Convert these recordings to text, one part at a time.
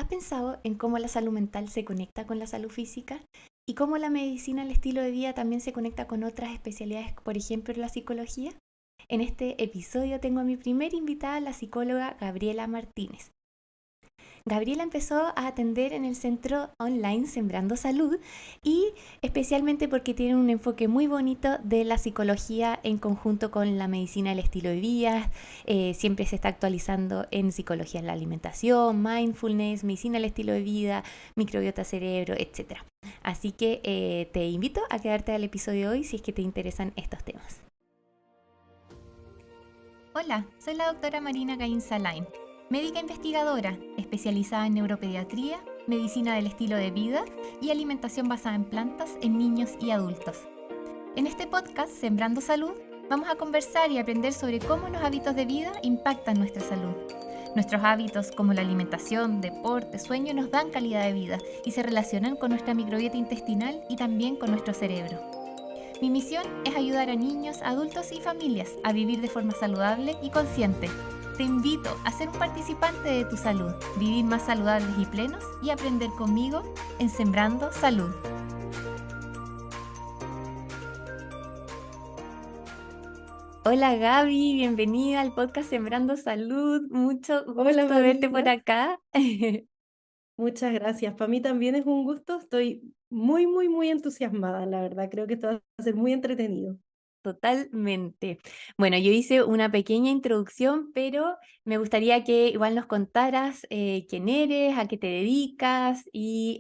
¿Has pensado en cómo la salud mental se conecta con la salud física? ¿Y cómo la medicina, el estilo de vida también se conecta con otras especialidades, por ejemplo, la psicología? En este episodio tengo a mi primera invitada, la psicóloga Gabriela Martínez. Gabriela empezó a atender en el centro online Sembrando Salud y especialmente porque tiene un enfoque muy bonito de la psicología en conjunto con la medicina del estilo de vida. Siempre se está actualizando en psicología en la alimentación, mindfulness, medicina del estilo de vida, microbiota cerebro, etc. Así que te invito a quedarte al episodio de hoy si es que te interesan estos temas. Hola, soy la doctora Marina Gaín Salain, médica investigadora especializada en neuropediatría, medicina del estilo de vida y alimentación basada en plantas en niños y adultos. En este podcast, Sembrando Salud, vamos a conversar y aprender sobre cómo los hábitos de vida impactan nuestra salud. Nuestros hábitos como la alimentación, deporte, sueño nos dan calidad de vida y se relacionan con nuestra microbiota intestinal y también con nuestro cerebro. Mi misión es ayudar a niños, adultos y familias a vivir de forma saludable y consciente. Te invito a ser un participante de tu salud, vivir más saludables y plenos y aprender conmigo en Sembrando Salud. Hola Gaby, bienvenida al podcast Sembrando Salud. Mucho Hola gusto verte por Marina, acá. muchas gracias. Para mí también es un gusto. Estoy muy, muy, muy entusiasmada, la verdad. Creo que esto va a ser muy entretenido. Totalmente. Bueno, yo hice una pequeña introducción, pero me gustaría que igual nos contaras quién eres, a qué te dedicas y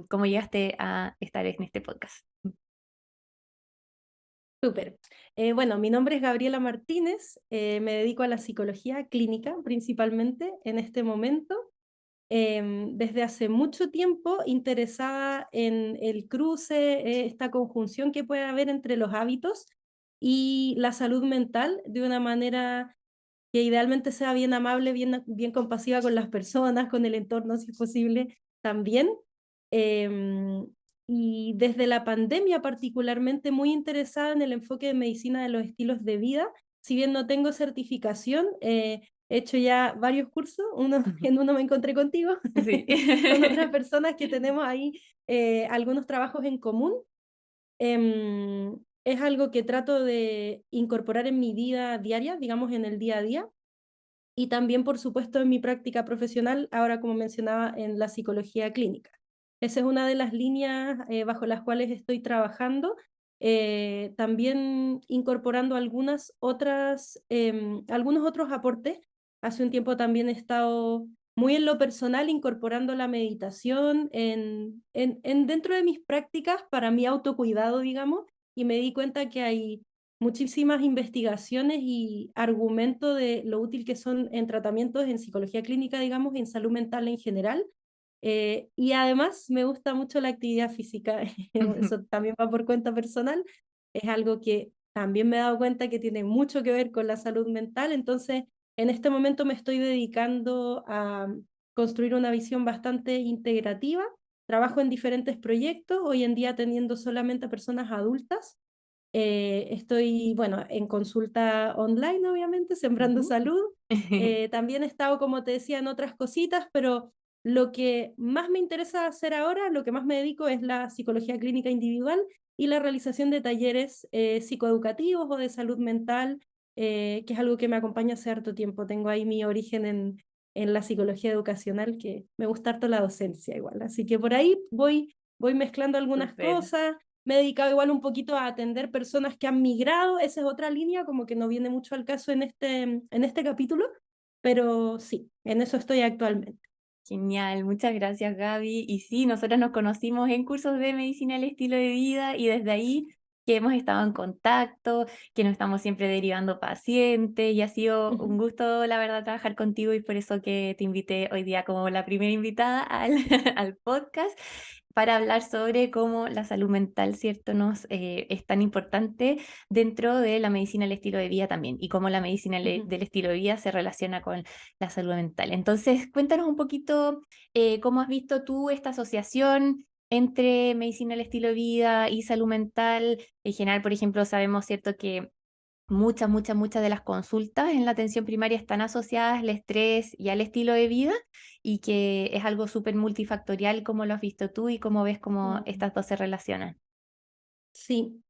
cómo llegaste a estar en este podcast. Súper. Bueno, mi nombre es Gabriela Martínez. Me dedico a la psicología clínica principalmente en este momento. Desde hace mucho tiempo interesada en el cruce, esta conjunción que puede haber entre los hábitos y la salud mental de una manera que idealmente sea bien amable, bien compasiva con las personas, con el entorno, si es posible, también. Em, y desde la pandemia particularmente muy interesada en el enfoque de medicina de los estilos de vida. Si bien no tengo certificación, he hecho ya varios cursos, Ujú. en uno me encontré contigo, Sí. con otras personas que tenemos ahí algunos trabajos en común. Es algo que trato de incorporar en mi vida diaria, digamos en el día a día, y también, por supuesto, en mi práctica profesional, ahora como mencionaba, en la psicología clínica. Esa es una de las líneas bajo las cuales estoy trabajando, también incorporando algunos otros aportes. Hace un tiempo también he estado muy en lo personal incorporando la meditación dentro de mis prácticas para mi autocuidado, digamos, y me di cuenta que hay muchísimas investigaciones y argumentos de lo útil que son en tratamientos en psicología clínica, digamos, en salud mental en general. Y además me gusta mucho la actividad física, Ujú. eso también va por cuenta personal, es algo que también me he dado cuenta que tiene mucho que ver con la salud mental, entonces en este momento me estoy dedicando a construir una visión bastante integrativa, trabajo en diferentes proyectos, hoy en día atendiendo solamente a personas adultas. Estoy, bueno, en consulta online, obviamente, Sembrando Ujú. Salud. También he estado, como te decía, en otras cositas, pero lo que más me interesa hacer ahora, lo que más me dedico es la psicología clínica individual y la realización de talleres psicoeducativos o de salud mental, que es algo que me acompaña hace harto tiempo. Tengo ahí mi origen en la psicología educacional, que me gusta harto la docencia igual. Así que por ahí voy mezclando algunas Súper. cosas. Me he dedicado igual un poquito a atender personas que han migrado, esa es otra línea, como que no viene mucho al caso en este capítulo, pero sí, en eso estoy actualmente. Genial, muchas gracias Gaby. Y sí, nosotros nos conocimos en cursos de medicina del estilo de vida y desde ahí que hemos estado en contacto, que nos estamos siempre derivando pacientes y ha sido un Ujú. gusto, la verdad, trabajar contigo y por eso que te invité hoy día como la primera invitada al, al podcast para hablar sobre cómo la salud mental, ¿cierto?, es tan importante dentro de la medicina del estilo de vida también y cómo la medicina Ujú. del estilo de vida se relaciona con la salud mental. Entonces, cuéntanos un poquito cómo has visto tú esta asociación entre medicina del estilo de vida y salud mental. En general, por ejemplo, sabemos, ¿cierto?, que muchas de las consultas en la atención primaria están asociadas al estrés y al estilo de vida y que es algo súper multifactorial, como lo has visto tú y cómo ves cómo Mm. estas dos se relacionan. Sí,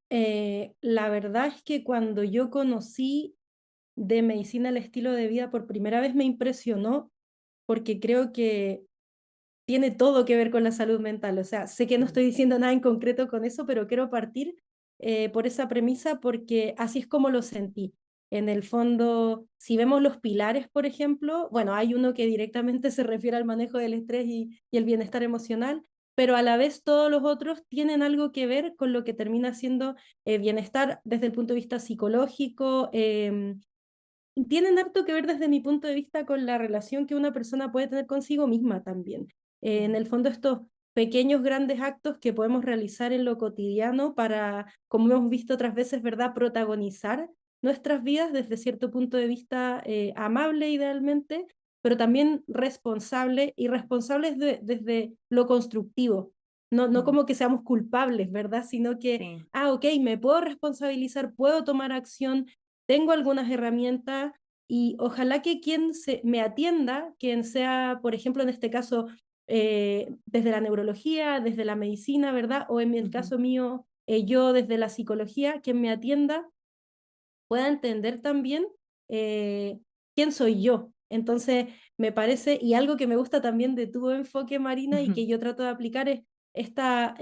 la verdad es que cuando yo conocí de medicina al estilo de vida por primera vez me impresionó porque creo que tiene todo que ver con la salud mental. O sea, sé que no Mm, estoy diciendo nada en concreto con eso, pero quiero partir por esa premisa porque así es como lo sentí. En el fondo, si vemos los pilares, por ejemplo, bueno, hay uno que directamente se refiere al manejo del estrés y el bienestar emocional, pero a la vez todos los otros tienen algo que ver con lo que termina siendo bienestar desde el punto de vista psicológico, tienen harto que ver desde mi punto de vista con la relación que una persona puede tener consigo misma también. En mm, el fondo, estos pequeños, grandes actos que podemos realizar en lo cotidiano para, como hemos visto otras veces, ¿verdad?, protagonizar nuestras vidas desde cierto punto de vista amable idealmente, pero también responsable y responsables desde lo constructivo. No, no mm, como que seamos culpables, ¿verdad? Sino que, sí, ok, me puedo responsabilizar, puedo tomar acción, tengo algunas herramientas y ojalá que me atienda, quien sea, por ejemplo, en este caso, desde la neurología, desde la medicina, ¿verdad? O en el ujú, caso mío, yo desde la psicología, quien me atienda pueda entender también eh, quién soy yo. Entonces, me parece, y algo que me gusta también de tu enfoque, Marina, y ujú, que yo trato de aplicar es esta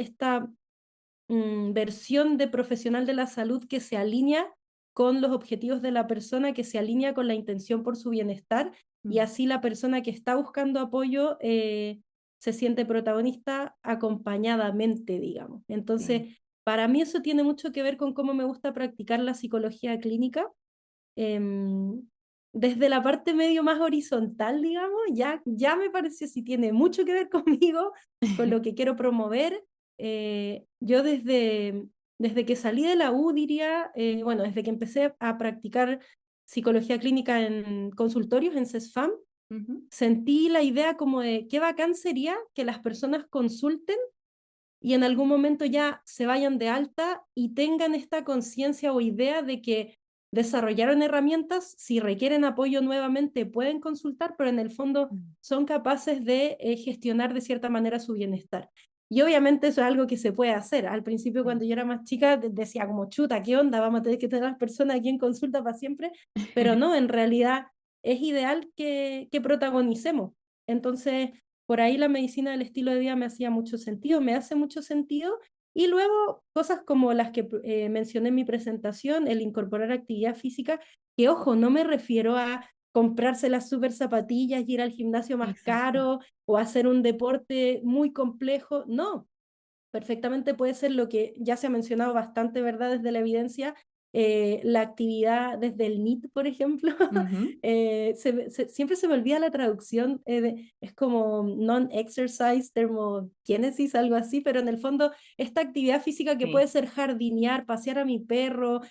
versión de profesional de la salud que se alinea con los objetivos de la persona, que se alinea con la intención por su bienestar, y mm, así la persona que está buscando apoyo se siente protagonista acompañadamente, digamos. sí, Entonces, para mí eso tiene mucho que ver con cómo me gusta practicar la psicología clínica. Em, Desde la parte medio más horizontal, digamos, ya me pareció si tiene mucho que ver conmigo, con lo que quiero promover. Yo desde que salí de la U, diría, bueno, desde que empecé a practicar psicología clínica en consultorios, en CESFAM, ujú, sentí la idea como de qué bacán sería que las personas consulten y en algún momento ya se vayan de alta y tengan esta conciencia o idea de que desarrollaron herramientas, si requieren apoyo nuevamente pueden consultar, pero en el fondo mm, son capaces de gestionar de cierta manera su bienestar. Y obviamente eso es algo que se puede hacer. Al principio, sí. cuando yo era más chica, decía como, chuta, ¿qué onda? Vamos a tener que tener a las personas aquí en consulta para siempre. Pero no, en realidad es ideal que protagonicemos. Entonces, por ahí la medicina del estilo de vida me hacía mucho sentido, me hace mucho sentido. Y luego cosas como las que mencioné en mi presentación, el incorporar actividad física, que ojo, no me refiero a comprarse las super zapatillas y ir al gimnasio más Exacto. caro o hacer un deporte muy complejo, no, perfectamente puede ser lo que ya se ha mencionado bastante, ¿verdad? Desde la evidencia, la actividad desde el NEAT, por ejemplo, Ujú, siempre se me olvida la traducción, es como non-exercise thermogenesis, algo así, pero en el fondo esta actividad física que puede sí. ser jardinear, pasear a mi perro,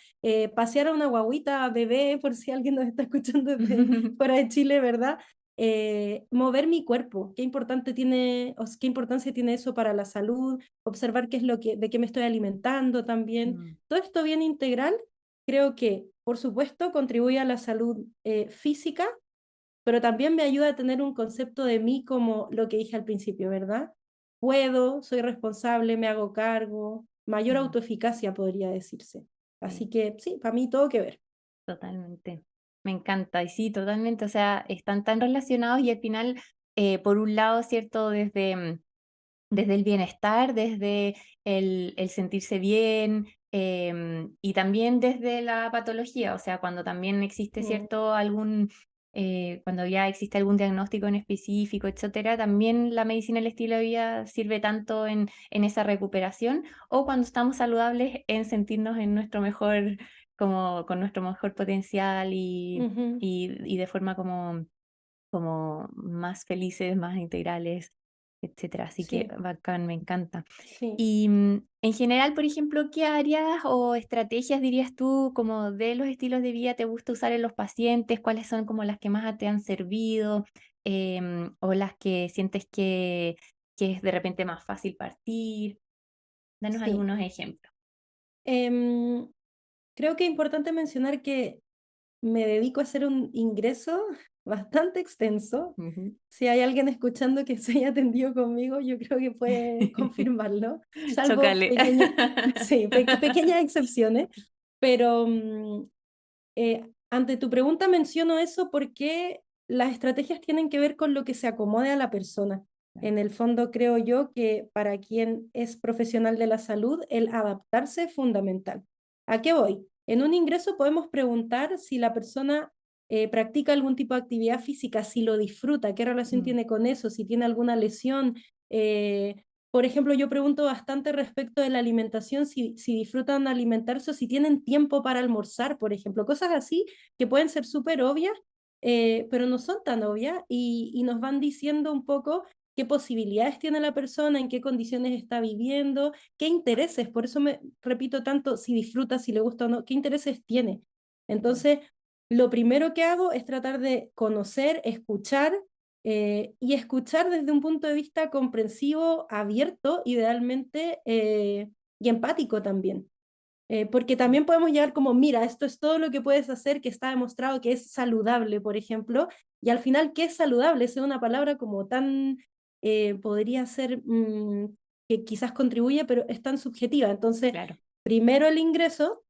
pasear a una guaguita bebé, por si alguien nos está escuchando desde fuera de Chile, ¿verdad? Mover mi cuerpo, qué importante tiene, qué importancia tiene eso para la salud, observar qué es de qué me estoy alimentando también. Mm, Todo esto bien integral, creo que, por supuesto, contribuye a la salud física, pero también me ayuda a tener un concepto de mí como lo que dije al principio, ¿verdad? Puedo, soy responsable, me hago cargo, mayor mm, autoeficacia podría decirse. sí. Así que sí, para mí todo que ver. Totalmente. Me encanta. Y sí, totalmente. O sea, están tan relacionados y al final, por un lado, ¿cierto? Desde el bienestar, desde el sentirse bien, y también desde la patología, o sea, cuando también existe Mm, cierto cuando ya existe algún diagnóstico en específico, etcétera, también la medicina del estilo de vida sirve tanto en esa recuperación o cuando estamos saludables en sentirnos en nuestro mejor, como con nuestro mejor potencial ujú, y de forma como más felices, más integrales, etcétera. Así que sí, bacán, me encanta. sí. Y en general, por ejemplo, ¿qué áreas o estrategias dirías tú como de los estilos de vida te gusta usar en los pacientes? ¿Cuáles son como las que más te han servido? O las que sientes que es de repente más fácil partir. Danos Sí. algunos ejemplos. Em, Creo que es importante mencionar que me dedico a hacer un ingreso bastante extenso. Ujú. Si hay alguien escuchando que se haya atendido conmigo, yo creo que puede confirmarlo, salvo Chócale. pequeñas, sí, pequeñas excepciones. Pero ante tu pregunta menciono eso porque las estrategias tienen que ver con lo que se acomode a la persona. En el fondo, creo yo que para quien es profesional de la salud, el adaptarse es fundamental. ¿A qué voy? En un ingreso podemos preguntar si la persona practica algún tipo de actividad física, si lo disfruta, qué relación Mm, tiene con eso, si tiene alguna lesión. Por ejemplo, yo pregunto bastante respecto de la alimentación, si disfrutan alimentarse o si tienen tiempo para almorzar, por ejemplo, cosas así que pueden ser súper obvias, pero no son tan obvias y nos van diciendo un poco qué posibilidades tiene la persona, en qué condiciones está viviendo, qué intereses, por eso me repito tanto si disfruta, si le gusta o no, qué intereses tiene. mm, Entonces, lo primero que hago es tratar de conocer, escuchar y escuchar desde un punto de vista comprensivo, abierto, idealmente, y empático también. Porque mm, también podemos llegar como, mira, esto es todo lo que puedes hacer que está demostrado que es saludable, por ejemplo, y al final, ¿qué es saludable? Es una palabra como tan, podría ser, que quizás contribuye, pero es tan subjetiva. Entonces, claro. primero el ingreso,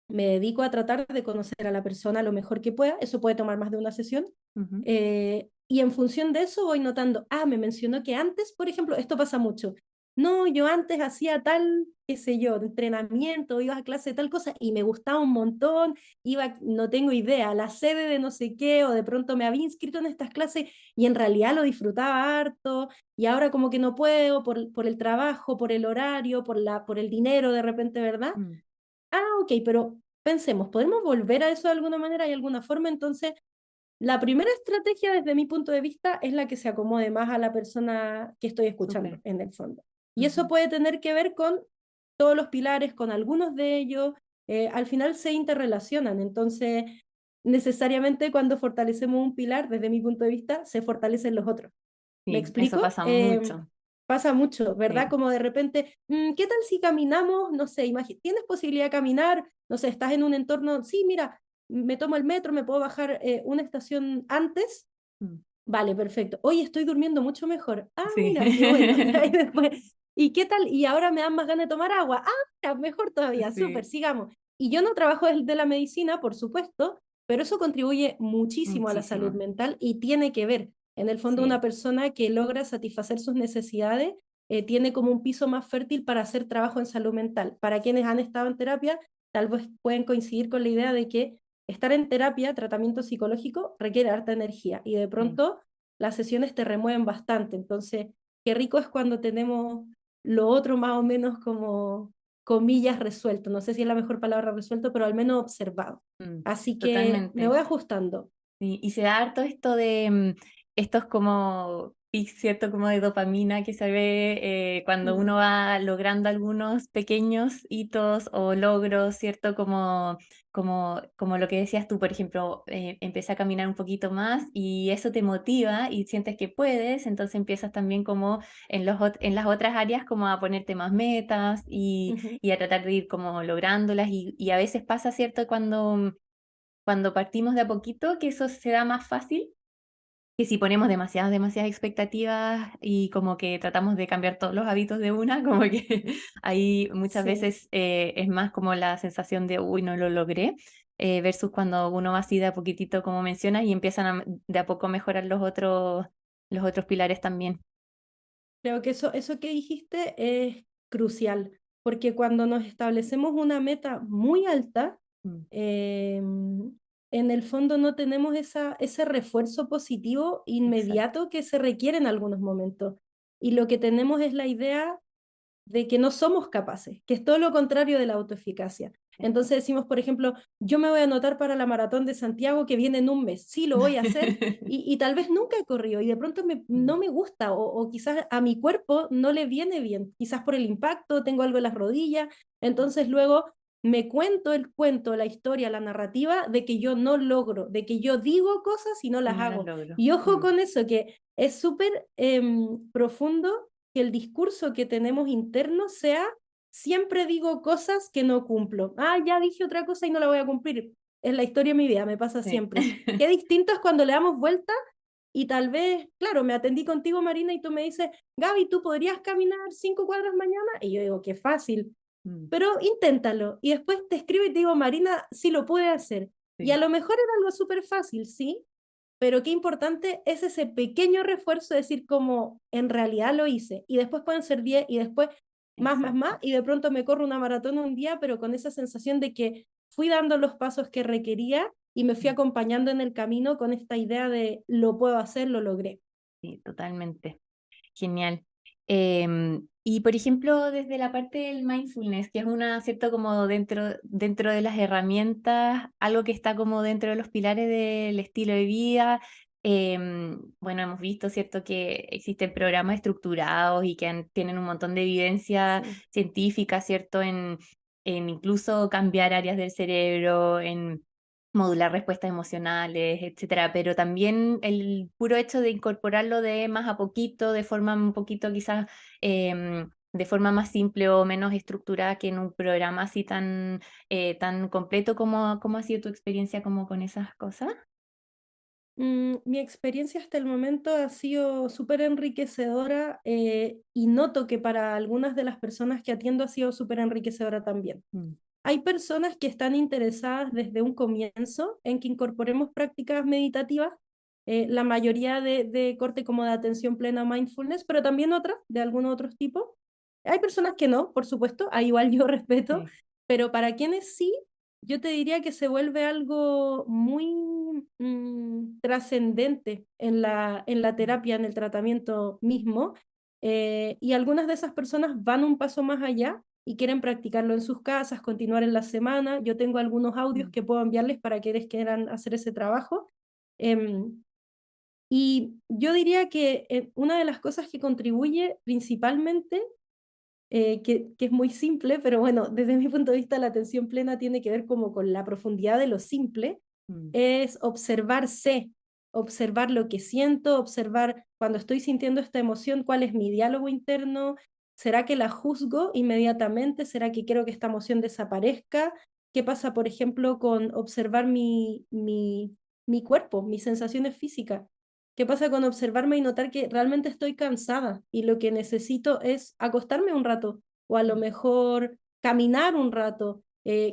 me dedico a tratar de conocer a la persona lo mejor que pueda, eso puede tomar más de una sesión, Ujú. y en función de eso voy notando, me mencionó que antes, por ejemplo, esto pasa mucho, no, yo antes hacía tal, qué sé yo, entrenamiento, iba a clase de tal cosa y me gustaba un montón, iba, no tengo idea, a la sede de no sé qué, o de pronto me había inscrito en estas clases y en realidad lo disfrutaba harto, y ahora como que no puedo por el trabajo, por el horario, por el dinero de repente, ¿verdad? Mm, Ok, pero pensemos, ¿podemos volver a eso de alguna manera? ¿Hay alguna forma? Entonces, la primera estrategia desde mi punto de vista es la que se acomode más a la persona que estoy escuchando, súper. en el fondo. Y eso Ujú. puede tener que ver con todos los pilares, con algunos de ellos, al final se interrelacionan. Entonces, necesariamente cuando fortalecemos un pilar, desde mi punto de vista, se fortalecen los otros. ¿Me Sí, eso explico? pasa mucho. Pasa mucho, ¿verdad? Sí. Como de repente, ¿qué tal si caminamos? No sé, ¿tienes posibilidad de caminar? No sé, estás en un entorno, sí, mira, me tomo el metro, me puedo bajar una estación antes. Mm, Vale, perfecto. Hoy estoy durmiendo mucho mejor. sí. Mira, qué bueno. Y después, ¿y qué tal? Y ahora me dan más ganas de tomar agua. Mira, mejor todavía, súper, Sí, sigamos. Y yo no trabajo desde la medicina, por supuesto, pero eso contribuye muchísimo a la salud muchísimo. mental y tiene que ver. En el fondo, una Sí. persona que logra satisfacer sus necesidades tiene como un piso más fértil para hacer trabajo en salud mental. Para quienes han estado en terapia, tal vez pueden coincidir con la idea de que estar en terapia, tratamiento psicológico, requiere harta energía y de Sí. pronto las sesiones te remueven bastante. Entonces, qué rico es cuando tenemos lo otro más o menos como comillas resuelto. No sé si es la mejor palabra resuelto, pero al menos observado. Mm, Así que me totalmente. voy ajustando. Sí, y se da harto esto de estos como pics, ¿cierto? Como de dopamina que se ve cuando Mm, uno va logrando algunos pequeños hitos o logros, ¿cierto? Como lo que decías tú, por ejemplo, empecé a caminar un poquito más y eso te motiva y sientes que puedes, entonces empiezas también como en las otras áreas como a ponerte más metas ujú. y a tratar de ir como lográndolas y a veces pasa, ¿cierto? Cuando partimos de a poquito, que eso se da más fácil que si ponemos demasiadas expectativas y como que tratamos de cambiar todos los hábitos de una, como que ahí muchas Sí. veces es más como la sensación de, uy, no lo logré, versus cuando uno va así de a poquitito, como mencionas, y empiezan de a poco a mejorar los otros pilares también. Creo que eso que dijiste es crucial, porque cuando nos establecemos una meta muy alta, Mm, en el fondo no tenemos ese refuerzo positivo exacto. inmediato que se requiere en algunos momentos. Y lo que tenemos es la idea de que no somos capaces, que es todo lo contrario de la autoeficacia. Entonces decimos, por ejemplo, yo me voy a anotar para la maratón de Santiago que viene en un mes, sí, lo voy a hacer, y tal vez nunca he corrido y de pronto Mm, no me gusta o quizás a mi cuerpo no le viene bien, quizás por el impacto, tengo algo en las rodillas, entonces luego me cuento el cuento, la historia, la narrativa de que yo no logro, de que yo digo cosas y no y las no las hago. logro. Y ojo Mm, con eso, que es súper profundo que el discurso que tenemos interno sea siempre digo cosas que no cumplo. Ah, ya dije otra cosa y no la voy a cumplir. Es la historia de mi vida, me pasa Sí. siempre. Qué distinto es cuando le damos vuelta y tal vez, claro, me atendí contigo, Marina, y tú me dices, Gaby, ¿tú podrías caminar 5 cuadras mañana? Y yo digo, qué fácil, Mm, pero inténtalo. Y después te escribo y te digo, Marina, sí lo puede hacer. Y a sí, lo mejor era algo súper fácil, sí, pero qué importante es ese pequeño refuerzo de decir como en realidad lo hice. Y después pueden ser 10 y después más, exacto. y de pronto me corro una maratón un día, pero con esa sensación de que fui dando los pasos que requería y me fui Mm, acompañando en el camino con esta idea de lo puedo hacer, lo logré. sí, totalmente. Genial. Y por ejemplo, desde la parte del mindfulness, que es una, ¿cierto? Como dentro de las herramientas, algo que está como dentro de los pilares del estilo de vida. Bueno, hemos visto, ¿cierto? Que existen programas estructurados y que tienen un montón de evidencia Sí. científica, ¿cierto? En incluso cambiar áreas del cerebro, en modular respuestas emocionales, etcétera, pero también el puro hecho de incorporarlo de más a poquito, de forma un poquito quizás de forma más simple o menos estructurada que en un programa así tan completo. ¿Cómo ha sido tu experiencia como con esas cosas? Mi experiencia hasta el momento ha sido súper enriquecedora y noto que para algunas de las personas que atiendo ha sido súper enriquecedora también. Mm, Hay personas que están interesadas desde un comienzo en que incorporemos prácticas meditativas, la mayoría de corte como de atención plena o mindfulness, pero también otras de algún otro tipo. Hay personas que no, por supuesto, ahí igual yo respeto, sí. pero para quienes sí, yo te diría que se vuelve algo muy trascendente en la Mm, terapia, en el tratamiento mismo, y algunas de esas personas van un paso más allá y quieren practicarlo en sus casas, continuar en la semana. Yo tengo algunos audios mm, que puedo enviarles para quienes quieran hacer ese trabajo. Em, y yo diría que una de las cosas que contribuye principalmente, que es muy simple, pero bueno, desde mi punto de vista la atención plena tiene que ver como con la profundidad de lo simple, mm, es observarse, observar lo que siento, observar cuando estoy sintiendo esta emoción, cuál es mi diálogo interno, ¿será que la juzgo inmediatamente? ¿Será que quiero que esta emoción desaparezca? ¿Qué pasa, por ejemplo, con observar mi cuerpo, mis sensaciones físicas? ¿Qué pasa con observarme y notar que realmente estoy cansada y lo que necesito es acostarme un rato o a lo mm, mejor caminar un rato?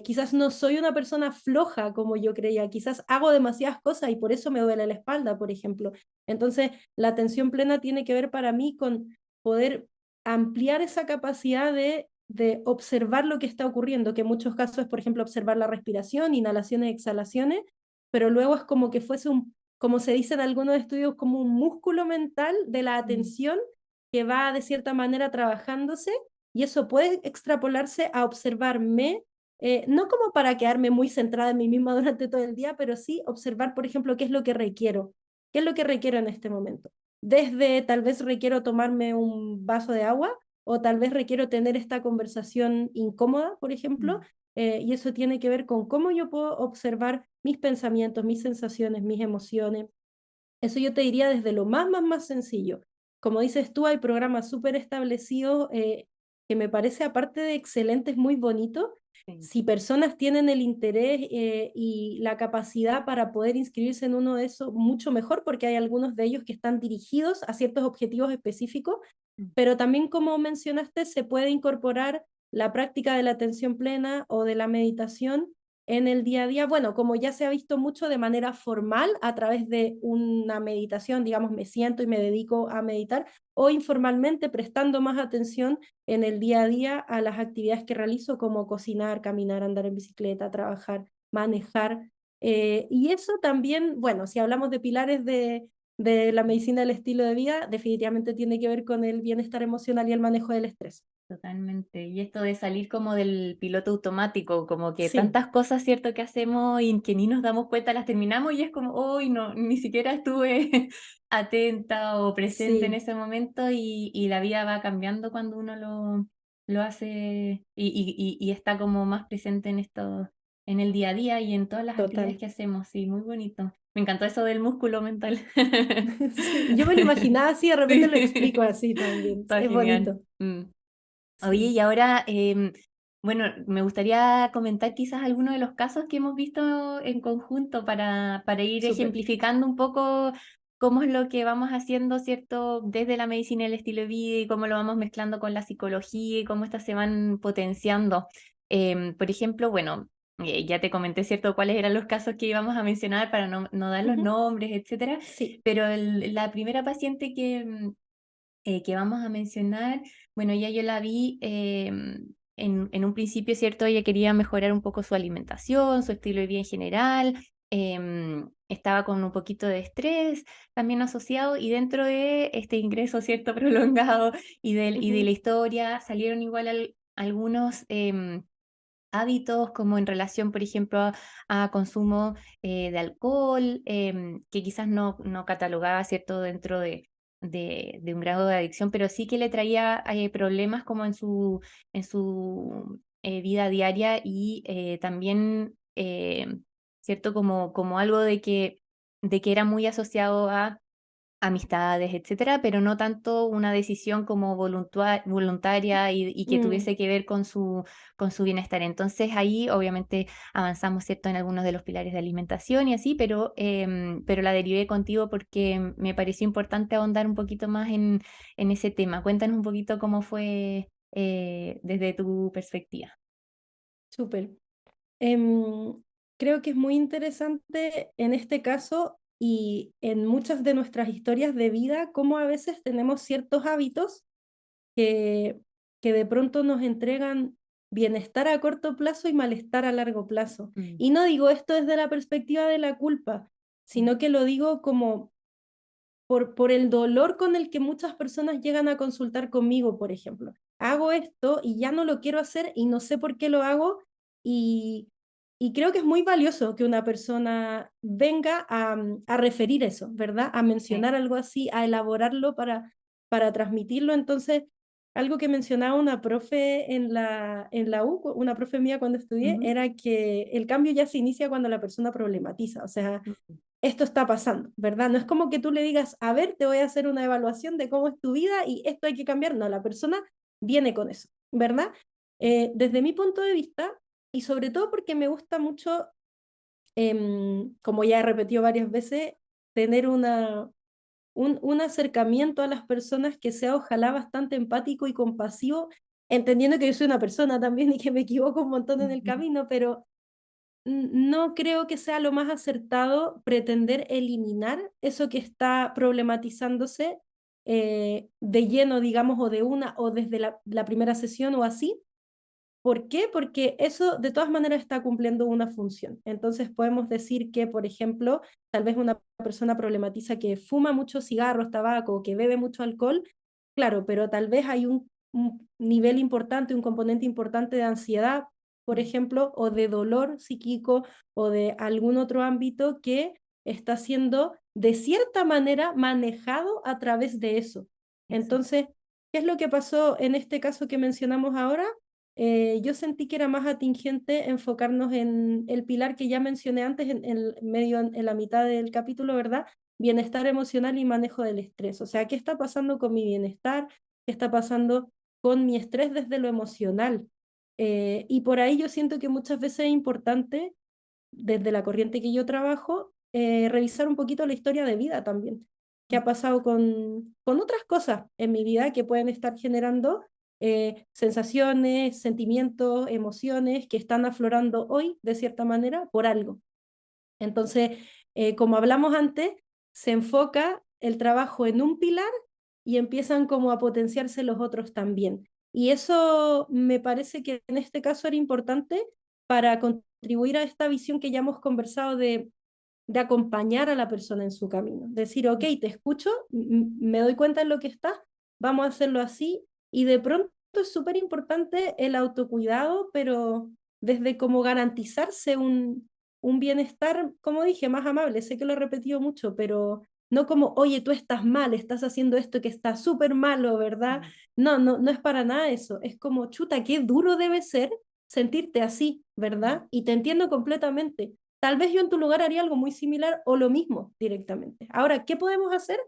Quizás no soy una persona floja como yo creía, quizás hago demasiadas cosas y por eso me duele la espalda, por ejemplo. Entonces, la atención plena tiene que ver para mí con poder ampliar esa capacidad de observar lo que está ocurriendo, que en muchos casos es, por ejemplo, observar la respiración, inhalaciones, exhalaciones, pero luego es como que fuese como se dice en algunos estudios, como un músculo mental de la mm, atención que va de cierta manera trabajándose y eso puede extrapolarse a observarme, no como para quedarme muy centrada en mí misma durante todo el día, pero sí observar, por ejemplo, qué es lo que requiero, qué es lo que requiero en este momento. Desde tal vez requiero tomarme un vaso de agua o tal vez requiero tener esta conversación incómoda, por ejemplo, mm, y eso tiene que ver con cómo yo puedo observar mis pensamientos, mis sensaciones, mis emociones. Eso yo te diría desde lo más sencillo. Como dices tú, hay programas súper establecidos que me parece, aparte de excelentes, muy bonito. sí. Si personas tienen el interés y la capacidad para poder inscribirse en uno de esos, mucho mejor, porque hay algunos de ellos que están dirigidos a ciertos objetivos específicos, Mm, pero también, como mencionaste, se puede incorporar la práctica de la atención plena o de la meditación en el día a día, bueno, como ya se ha visto mucho de manera formal a través de una meditación, digamos, me siento y me dedico a meditar, o informalmente prestando más atención en el día a día a las actividades que realizo, como cocinar, caminar, andar en bicicleta, trabajar, manejar. Y eso también, bueno, si hablamos de pilares de la medicina del estilo de vida, definitivamente tiene que ver con el bienestar emocional y el manejo del estrés. totalmente. Y esto de salir como del piloto automático, como que Sí, tantas cosas, ¿cierto?, que hacemos y que ni nos damos cuenta, las terminamos y es como, hoy no, ni siquiera estuve atenta o presente en sí, ese momento y la vida va cambiando cuando uno lo hace y está como más presente en esto, en el día a día y en todas las actividades total. que hacemos. Sí, muy bonito. Me encantó eso del músculo mental. Sí, yo me lo imaginaba así, de repente lo explico Sí, así también. está Es genial. bonito. Mm. Oye, Sí, y ahora, bueno, me gustaría comentar quizás algunos de los casos que hemos visto en conjunto para ir súper. ejemplificando un poco cómo es lo que vamos haciendo, ¿cierto? Desde la medicina y el estilo de vida y cómo lo vamos mezclando con la psicología y cómo estas se van potenciando. Por ejemplo, bueno, ya te comenté, ¿cierto?, cuáles eran los casos que íbamos a mencionar para no dar los Ujú. nombres, etcétera, Sí. pero la primera paciente que vamos a mencionar, bueno, ya yo la vi en un principio, ¿cierto? Ella quería mejorar un poco su alimentación, su estilo de vida en general, estaba con un poquito de estrés también asociado y dentro de este ingreso, ¿cierto? Prolongado y de la Ujú. historia salieron igual algunos hábitos como en relación, por ejemplo, a consumo de alcohol, que quizás no catalogaba, ¿cierto?, dentro de un grado de adicción, pero sí que le traía problemas como en su vida diaria y también, ¿cierto?, como algo de que era muy asociado a amistades, etcétera, pero no tanto una decisión como voluntaria y que Mm, tuviese que ver con su bienestar. Entonces, ahí obviamente avanzamos, ¿cierto?, en algunos de los pilares de alimentación y así, pero la derivé contigo porque me pareció importante ahondar un poquito más en ese tema. Cuéntanos un poquito cómo fue, desde tu perspectiva. súper. Em, Creo que es muy interesante en este caso y en muchas de nuestras historias de vida, cómo a veces tenemos ciertos hábitos que, que de pronto nos entregan bienestar a corto plazo y malestar a largo plazo. Mm, Y no digo esto desde la perspectiva de la culpa, mm, sino que lo digo como por el dolor con el que muchas personas llegan a consultar conmigo, por ejemplo. Hago esto y ya no lo quiero hacer y no sé por qué lo hago y, y creo que es muy valioso que una persona venga a referir eso, ¿verdad? A sí. mencionar algo así, a elaborarlo para transmitirlo. Entonces, algo que mencionaba una profe en la U, una profe mía cuando estudié, Ujú, era que el cambio ya se inicia cuando la persona problematiza, o sea, ujú, esto está pasando, ¿verdad? No es como que tú le digas, a ver, te voy a hacer una evaluación de cómo es tu vida y esto hay que cambiar. No, la persona viene con eso, ¿verdad? Desde mi punto de vista, y sobre todo porque me gusta mucho, como ya he repetido varias veces, tener un acercamiento a las personas que sea ojalá bastante empático y compasivo, entendiendo que yo soy una persona también y que me equivoco un montón en el ujú, camino, pero no creo que sea lo más acertado pretender eliminar eso que está problematizándose de lleno, digamos, o de una, o desde la primera sesión o así. ¿Por qué? Porque eso de todas maneras está cumpliendo una función. Entonces podemos decir que, por ejemplo, tal vez una persona problematiza que fuma mucho cigarros, tabaco, que bebe mucho alcohol, claro, pero tal vez hay un nivel importante, un componente importante de ansiedad, por mm, ejemplo, o de dolor psíquico o de algún otro ámbito que está siendo de cierta manera manejado a través de eso. exacto. Entonces, ¿qué es lo que pasó en este caso que mencionamos ahora? Yo sentí que era más atingente enfocarnos en el pilar que ya mencioné antes, en la mitad del capítulo, ¿verdad? Bienestar emocional y manejo del estrés. O sea, ¿qué está pasando con mi bienestar? ¿Qué está pasando con mi estrés desde lo emocional? Y por ahí yo siento que muchas veces es importante, desde la corriente que yo trabajo, revisar un poquito la historia de vida también. ¿Qué ha pasado con otras cosas en mi vida que pueden estar generando sensaciones, sentimientos, emociones que están aflorando hoy de cierta manera por algo? Entonces, como hablamos antes, se enfoca el trabajo en un pilar y empiezan como a potenciarse los otros también. Y eso me parece que en este caso era importante para contribuir a esta visión que ya hemos conversado de acompañar a la persona en su camino. Decir, ok, te escucho, me doy cuenta en lo que estás, vamos a hacerlo así. Y de pronto es súper importante el autocuidado, pero desde cómo garantizarse un bienestar, como dije, más amable. Sé que lo he repetido mucho, pero no como, oye, tú estás mal, estás haciendo esto que está súper malo, ¿verdad? Mm, No, no, no es para nada eso. Es como, chuta, qué duro debe ser sentirte así, mm. ¿verdad? Y te entiendo completamente. Tal vez yo en tu lugar haría algo muy similar o lo mismo directamente. Ahora, ¿qué podemos hacer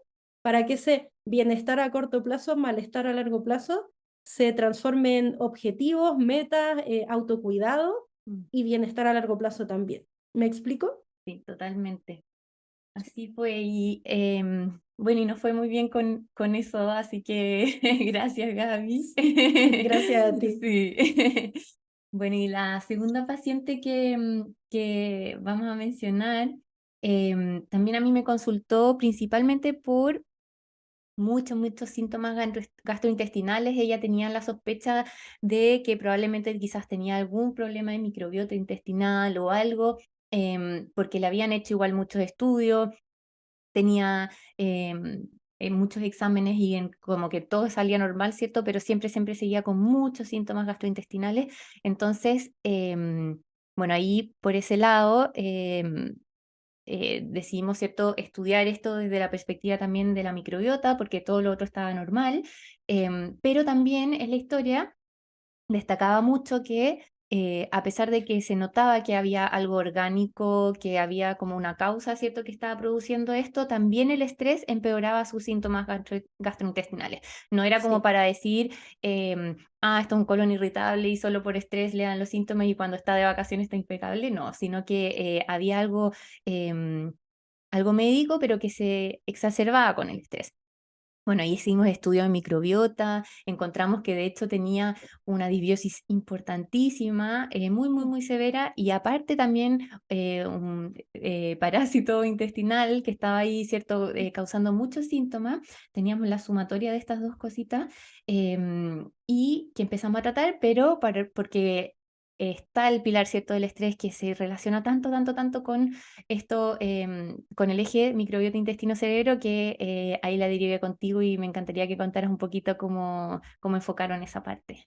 para que ese bienestar a corto plazo, malestar a largo plazo, se transforme en objetivos, metas, autocuidado Mm, y bienestar a largo plazo también. ¿Me explico? sí, totalmente. Así fue y bueno, y nos fue muy bien con eso, así que gracias, Gaby. Gracias a ti. Sí. Bueno, y la segunda paciente que vamos a mencionar, también a mí me consultó principalmente por muchos síntomas gastrointestinales. Ella tenía la sospecha de que probablemente quizás tenía algún problema de microbiota intestinal o algo, porque le habían hecho igual muchos estudios, tenía muchos exámenes y como que todo salía normal, ¿cierto? Pero siempre seguía con muchos síntomas gastrointestinales. Entonces, bueno, ahí por ese lado decidimos, ¿cierto?, estudiar esto desde la perspectiva también de la microbiota, porque todo lo otro estaba normal, pero también en la historia destacaba mucho que a pesar de que se notaba que había algo orgánico, que había como una causa, ¿cierto?, que estaba produciendo esto, también el estrés empeoraba sus síntomas gastrointestinales. No era como Sí. para decir, esto es un colon irritable y solo por estrés le dan los síntomas y cuando está de vacaciones está impecable, no, sino que había em, algo médico, pero que se exacerbaba con el estrés. Bueno, ahí hicimos estudios de microbiota, encontramos que de hecho tenía una disbiosis importantísima, muy severa, y aparte también un parásito intestinal que estaba ahí, ¿cierto?, causando muchos síntomas. Teníamos la sumatoria de estas dos cositas y que empezamos a tratar, pero porque está el pilar, ¿cierto?, del estrés que se relaciona tanto con esto, con el eje microbiota intestino-cerebro, que ahí la derivé contigo y me encantaría que contaras un poquito cómo enfocaron esa parte.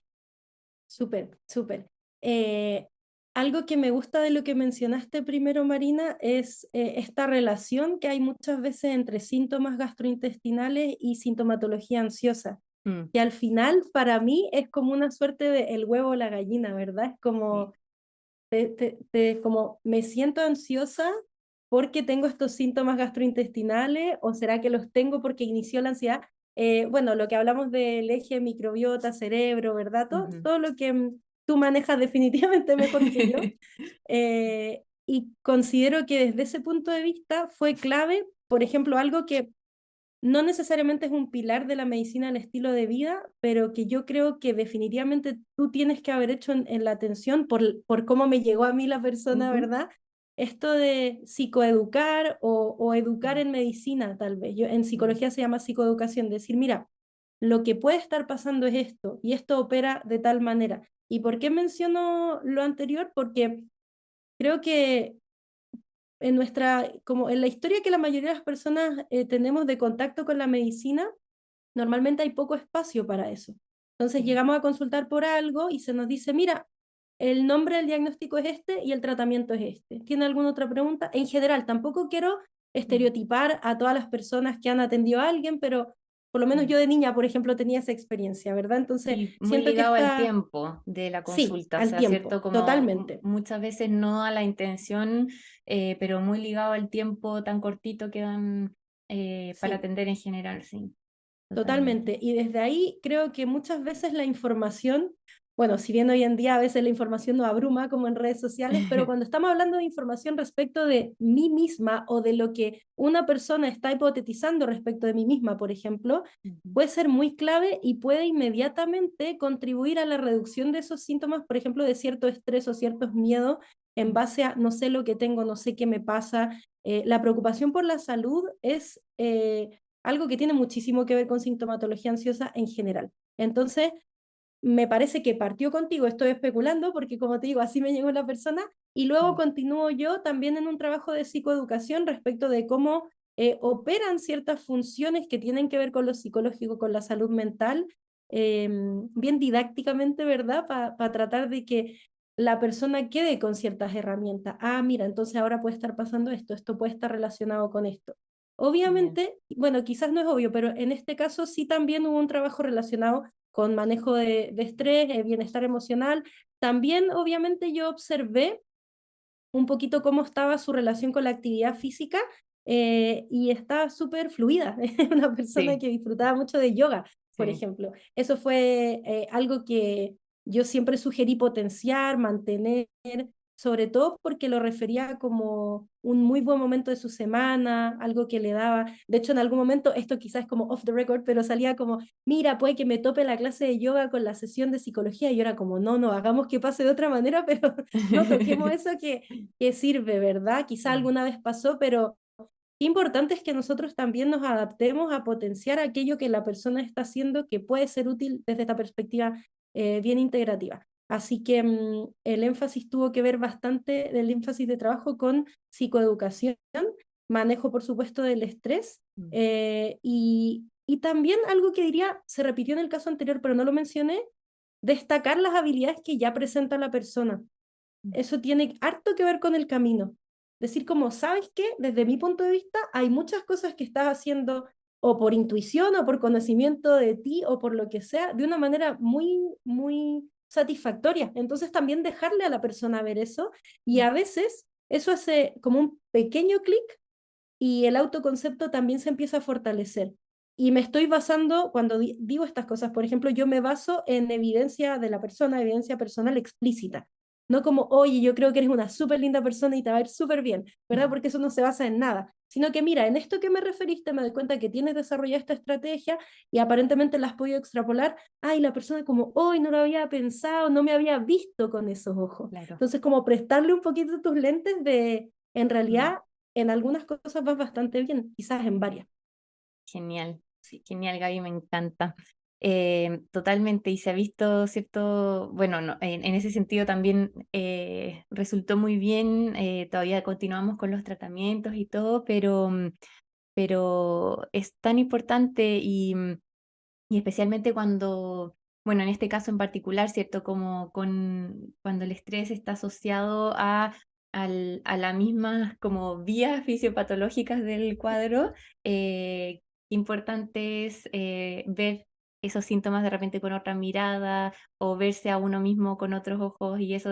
Súper, súper. Eh, Algo que me gusta de lo que mencionaste primero, Marina, es esta relación que hay muchas veces entre síntomas gastrointestinales y sintomatología ansiosa, Mm, que al final para mí es como una suerte de el huevo o la gallina, ¿verdad? Es sí. como, como me siento ansiosa porque tengo estos síntomas gastrointestinales o será que los tengo porque inició la ansiedad. Bueno, lo que hablamos del eje microbiota, cerebro, ¿verdad? Ujú. Todo lo que tú manejas definitivamente mejor que yo. Y considero que desde ese punto de vista fue clave, por ejemplo, algo que no necesariamente es un pilar de la medicina del estilo de vida, pero que yo creo que definitivamente tú tienes que haber hecho en la atención por cómo me llegó a mí la persona, Ujú. ¿verdad? Esto de psicoeducar o educar Mm, en medicina, tal vez. Yo, en mm, psicología se llama psicoeducación, decir, mira, lo que puede estar pasando es esto, y esto opera de tal manera. ¿Y por qué menciono lo anterior? Porque creo que en nuestra, como en la historia que la mayoría de las personas tenemos de contacto con la medicina, normalmente hay poco espacio para eso. Entonces sí. llegamos a consultar por algo y se nos dice, mira, el nombre del diagnóstico es este y el tratamiento es este. ¿Tiene alguna otra pregunta? En general, tampoco quiero Mm, estereotipar a todas las personas que han atendido a alguien, pero por lo menos mm. yo de niña, por ejemplo, tenía esa experiencia, ¿verdad? Entonces, Sí, muy siento que ligado al está, tiempo de la sí, consulta, o al sea, ¿cierto? tiempo, Como totalmente. muchas veces no a la intención, pero muy ligado al tiempo tan cortito que dan para Sí. atender en general, sí, totalmente. Totalmente. Y desde ahí creo que muchas veces la información, bueno, si bien hoy en día a veces la información nos abruma como en redes sociales, pero cuando estamos hablando de información respecto de mí misma o de lo que una persona está hipotetizando respecto de mí misma, por ejemplo, Ujú, puede ser muy clave y puede inmediatamente contribuir a la reducción de esos síntomas, por ejemplo, de cierto estrés o ciertos miedos en mm, base a no sé lo que tengo, no sé qué me pasa. La preocupación por la salud es algo que tiene muchísimo que ver con sintomatología ansiosa en general. Entonces, me parece que partió contigo, estoy especulando, porque como te digo, así me llegó la persona, y luego sí, continúo yo también en un trabajo de psicoeducación respecto de cómo operan ciertas funciones que tienen que ver con lo psicológico, con la salud mental, bien didácticamente, ¿verdad? Para tratar de que la persona quede con ciertas herramientas. Ah, mira, entonces ahora puede estar pasando esto, esto puede estar relacionado con esto. bien, Obviamente, bueno, quizás no es obvio, pero en este caso sí también hubo un trabajo relacionado con manejo de estrés, bienestar emocional. También, obviamente, yo observé un poquito cómo estaba su relación con la actividad física y estaba súper fluida. Es una persona sí, que disfrutaba mucho de yoga. por Sí. ejemplo. Eso fue algo que yo siempre sugerí potenciar, mantener, sobre todo porque lo refería como un muy buen momento de su semana, algo que le daba. De hecho, en algún momento, esto quizás es como off the record, pero salía como, mira, puede que me tope la clase de yoga con la sesión de psicología, y yo era como, no, no, hagamos que pase de otra manera, pero no toquemos eso que sirve, ¿verdad? Quizá Mm, alguna vez pasó, pero qué importante es que nosotros también nos adaptemos a potenciar aquello que la persona está haciendo que puede ser útil desde esta perspectiva bien integrativa. Así que el énfasis tuvo que ver bastante del énfasis de trabajo con psicoeducación, manejo, por supuesto, del estrés mm, y también algo que diría, se repitió en el caso anterior, pero no lo mencioné, destacar las habilidades que ya presenta la persona. mm, Eso tiene harto que ver con el camino. Decir como, ¿sabes qué? Desde mi punto de vista, hay muchas cosas que estás haciendo o por intuición o por conocimiento de ti o por lo que sea, de una manera muy, muy satisfactoria. Entonces también dejarle a la persona ver eso y mm. a veces eso hace como un pequeño clic y el autoconcepto también se empieza a fortalecer. Y me estoy basando, cuando digo estas cosas, por ejemplo, yo me baso en evidencia de la persona, evidencia personal explícita. No como, oye, yo creo que eres una súper linda persona y te va a ir súper bien, ¿verdad? Mm. Porque eso no se basa en nada. Sino que, mira, en esto que me referiste, me doy cuenta que tienes desarrollada esta estrategia y aparentemente la has podido extrapolar. Ay, la persona como, hoy no lo había pensado, no me había visto con esos ojos. Claro. Entonces, como prestarle un poquito tus lentes de, en Mm. realidad, en algunas cosas vas bastante bien, quizás en varias. Genial, sí, genial, Gaby, me encanta. Totalmente, y se ha visto, ¿cierto? Bueno, no, en ese sentido también resultó muy bien, todavía continuamos con los tratamientos y todo, pero es tan importante y especialmente cuando, bueno, en este caso en particular, ¿cierto? Como cuando el estrés está asociado a las mismas como vías fisiopatológicas del cuadro, importante es ver esos síntomas de repente con otra mirada o verse a uno mismo con otros ojos y eso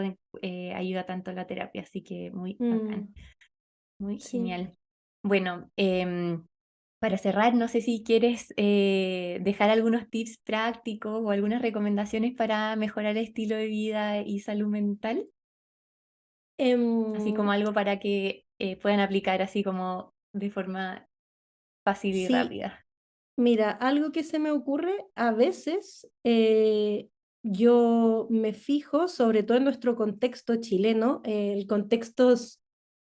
ayuda tanto a la terapia, así que muy bacán, Mm, muy sí. genial. Bueno, para cerrar, no sé si quieres dejar algunos tips prácticos o algunas recomendaciones para mejorar el estilo de vida y salud mental, así como Em, algo para que puedan aplicar así como de forma fácil y sí, rápida. mira, algo que se me ocurre, a veces yo me fijo, sobre todo en nuestro contexto chileno, el contexto,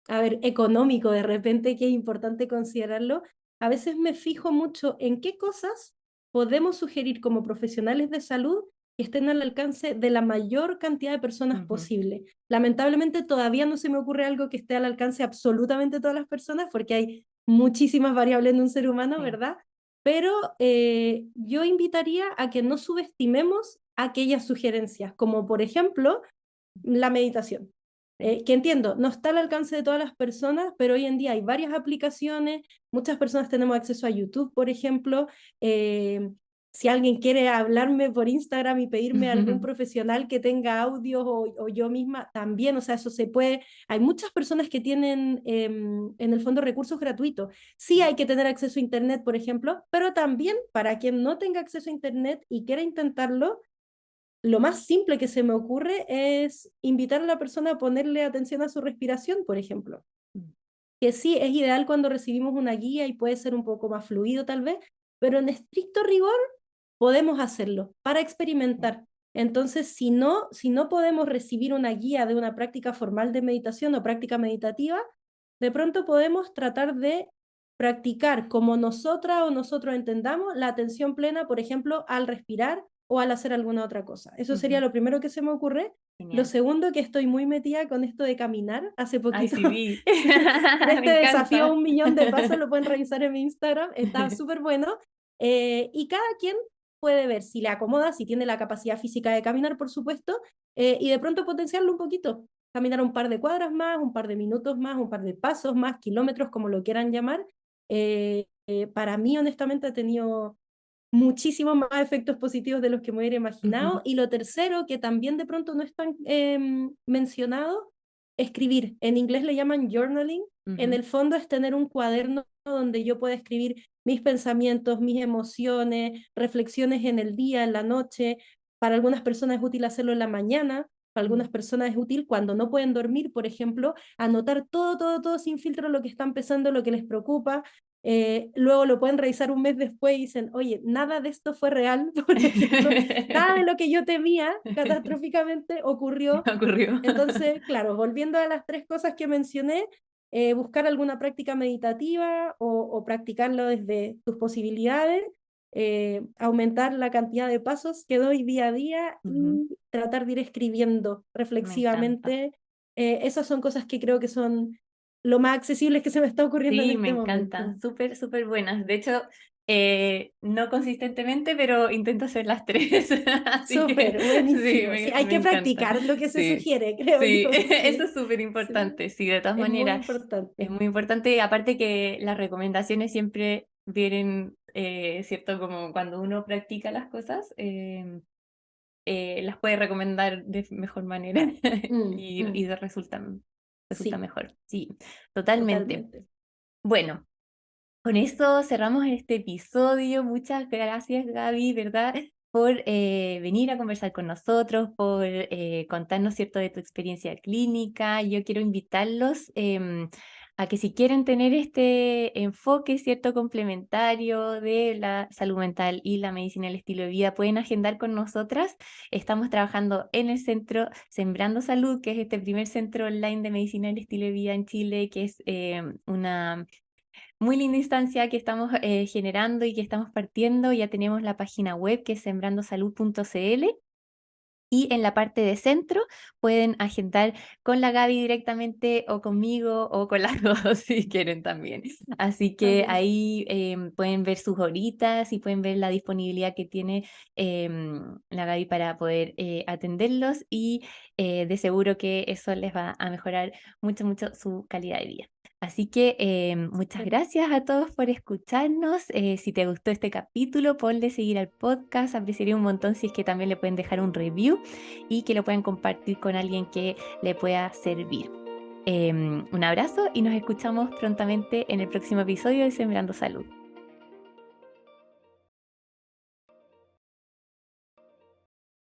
a ver, económico de repente, que es importante considerarlo, a veces me fijo mucho en qué cosas podemos sugerir como profesionales de salud que estén al alcance de la mayor cantidad de personas Ujú, posible. Lamentablemente todavía no se me ocurre algo que esté al alcance absolutamente de todas las personas, porque hay muchísimas variables en un ser humano, sí, ¿verdad? Pero yo invitaría a que no subestimemos aquellas sugerencias, como por ejemplo la meditación. sí. Que entiendo, no está al alcance de todas las personas, pero hoy en día hay varias aplicaciones, muchas personas tenemos acceso a YouTube, por ejemplo. eh, si alguien quiere hablarme por Instagram y pedirme algún profesional que tenga audios o yo misma, también, o sea, eso se puede. Hay muchas personas que tienen en el fondo recursos gratuitos. Sí hay que tener acceso a Internet, por ejemplo, pero también para quien no tenga acceso a Internet y quiera intentarlo, lo más simple que se me ocurre es invitar a la persona a ponerle atención a su respiración, por ejemplo. Que sí, es ideal cuando recibimos una guía y puede ser un poco más fluido tal vez, pero en estricto rigor podemos hacerlo para experimentar. Entonces, si no podemos recibir una guía de una práctica formal de meditación o práctica meditativa, de pronto podemos tratar de practicar como nosotras o nosotros entendamos la atención plena, por ejemplo, al respirar o al hacer alguna otra cosa. Eso sería Ujú, lo primero que se me ocurre. Lo genial. segundo, que estoy muy metida con esto de caminar. Hace Ay, poquito sí, vi. de Me este desafío encanta. 1 millón de pasos, lo pueden revisar en mi Instagram, está súper bueno. Y cada quien puede ver si le acomoda, si tiene la capacidad física de caminar, por supuesto, y de pronto potenciarlo un poquito. Caminar un par de cuadras más, un par de minutos más, un par de pasos más, kilómetros, como lo quieran llamar. Para mí, honestamente, ha tenido muchísimos más efectos positivos de los que me hubiera imaginado. Y lo tercero, que también de pronto no es tan mencionado, escribir. En inglés le llaman journaling. En Ujú, el fondo es tener un cuaderno donde yo pueda escribir mis pensamientos, mis emociones, reflexiones en el día, en la noche. Para algunas personas es útil hacerlo en la mañana, para algunas personas es útil cuando no pueden dormir, por ejemplo, anotar todo, todo, todo sin filtro lo que están pensando, lo que les preocupa. Luego lo pueden revisar un mes después y dicen, oye, nada de esto fue real, por ejemplo, nada de lo que yo temía catastróficamente ocurrió. Ocurrió. Entonces, claro, volviendo a las tres cosas que mencioné, buscar alguna práctica meditativa o practicarlo desde tus posibilidades, aumentar la cantidad de pasos que doy día a día y tratar de ir escribiendo Me encanta. reflexivamente. Esas son cosas que creo que son lo más accesibles que se me está ocurriendo en Sí, me este encantan, momento. súper, súper buenas. De hecho, no consistentemente, pero intento hacer las tres. Así que Súper, sí, buenísimo. Sí, hay me que encantan. practicar lo que se Sí, sugiere, creo sí, yo. eso Sí, es súper sí, importante. Sí, de todas es muy maneras, es importante. muy importante. Aparte que las recomendaciones siempre vienen, ¿cierto? Como cuando uno practica las cosas, las puede recomendar de mejor manera y Mm. resulta Sí, mejor. Sí, totalmente. totalmente. Bueno. Con eso cerramos este episodio. Muchas gracias, Gaby, ¿verdad? Por venir a conversar con nosotros, por contarnos, ¿cierto?, de tu experiencia clínica. Yo quiero invitarlos a que si quieren tener este enfoque, ¿cierto?, complementario de la salud mental y la medicina del estilo de vida, pueden agendar con nosotras. Estamos trabajando en el centro Sembrando Salud, que es este primer centro online de medicina del estilo de vida en Chile, que es una muy linda instancia que estamos generando y que estamos partiendo. Ya tenemos la página web que es sembrandosalud.cl y en la parte de centro pueden agendar con la Gaby directamente o conmigo o con las dos si quieren también. Así que También. ahí pueden ver sus horitas y pueden ver la disponibilidad que tiene la Gaby para poder atenderlos y de seguro que eso les va a mejorar mucho, mucho su calidad de vida. Así que muchas gracias a todos por escucharnos. Si te gustó este capítulo, ponle seguir al podcast. Apreciaría un montón si es que también le pueden dejar un review y que lo puedan compartir con alguien que le pueda servir. Un abrazo y nos escuchamos prontamente en el próximo episodio de Sembrando Salud.